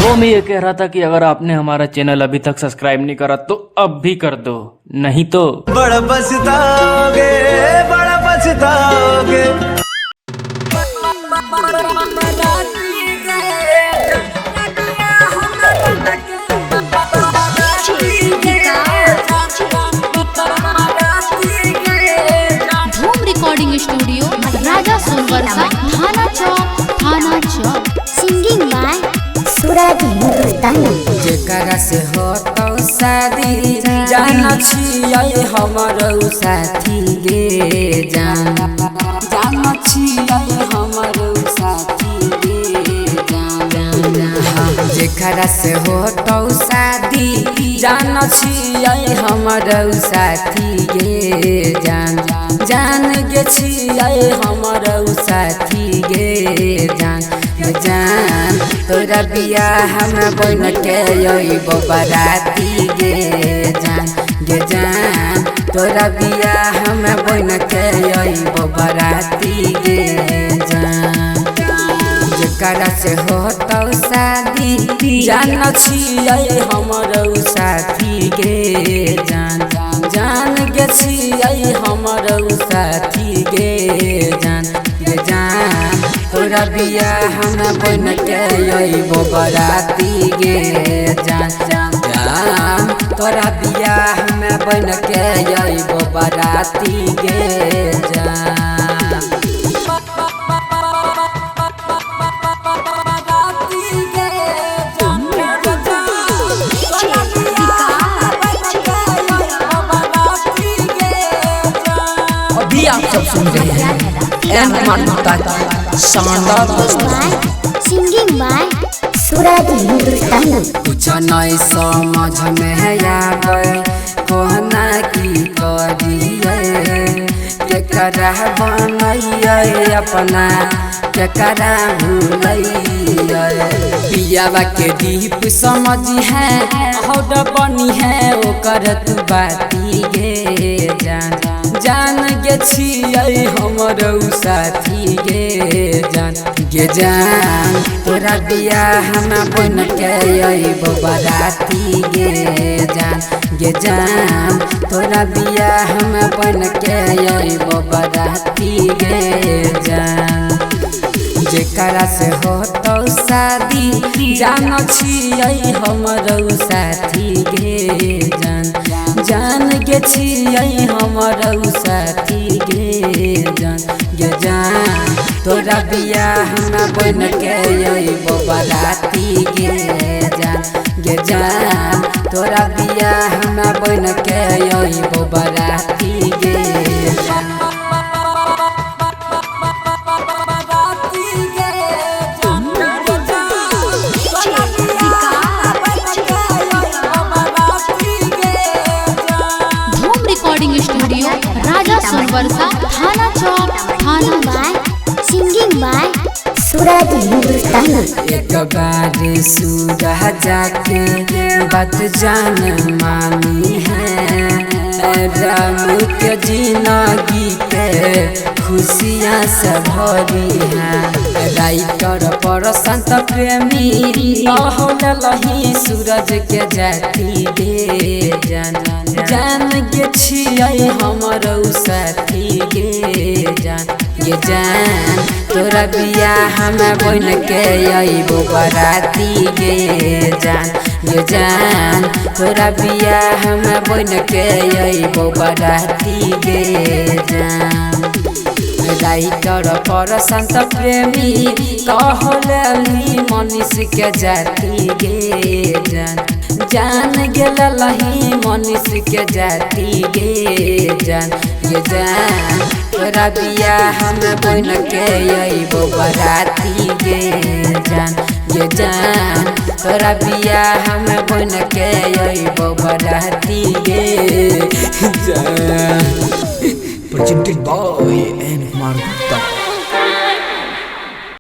वो मैं ये कह रहा था कि अगर आपने हमारा चैनल अभी तक सब्सक्राइब नहीं करा तो अब भी कर दो, नहीं तो बड़ा पछताओगे, बड़ा पछताओगे। धूम रिकॉर्डिंग स्टूडियो राजा सोनवर्षा थाना चौक सिंगिंग बाय सूरज हिंदुस्तानी। जेकरा से हो तो शादी जाना छियै हमरो साथी गे जाना छियै हमरो साथी गे जेकरा से हो तो शादी जाना छियै हमरो साथी गे जान गे छियै हमरो साथी गे जान तोरा बियाह में बन के अइबो बराती गे जान तोरा बियाह में बन के अइबो बराती गे जान जेकरा से हो तो शादी जान छियै हमरो साथी गे जान गे छियै हमरो साथी गे जान तोरा बियाह में बन के अइबो बराती गे जान तोरा बियाह में बन के अइबो बराती गे जान। अभी आप सब सुन रहे हैं शानदार सिंगिंग बाय सूरज हिंदुस्तानी। कुछ नहीं समझ में आवे कहना की करिए केकरा बनैए अपना केकरा भूलैए पियावा के दीप समझी है हौड बनी है ओकर तू बाती गे जान गे छियै हमरो साथी गे जान तोरा बियाह में बन के अइबो बराती गे जान तोरा बियाह में बन के अइबो बराती गे जान जेकरा से हो तो शादी जान छियै हमरो साथी गे जान गे छियै हमरो साथी गे जान तोरा बियाह में बन के अइबो बराती गे जान तोरा बियाह में बन के अइबो बराती गे जान। धूम रिकॉर्डिंग स्टूडियो राजा सोनवर्षा थाना चौक सिंगिंग बाय सूरज हिंदुस्तानी। एक बार सूरज जाके बात जान मानी है राम के जिंदगी के खुशियाँ से भरी है राइटर पर संत प्रेमी लही सूरज के जाती गे जान गे छियै हमरो साथी गे जान तोरा बियाह में बन के अइबो बराती गे जान तोरा बियाह में बन के अइबो बराती गे जान राइटर पर संत प्रेमी कहली मनीष के जाती गे जान गेल लही मनीष के जाती गे जान तोरा बियाह में बन के अइबो बराती गे जान तोरा बियाह में बन के अइबो बराती गे जान। presented by N. Marta।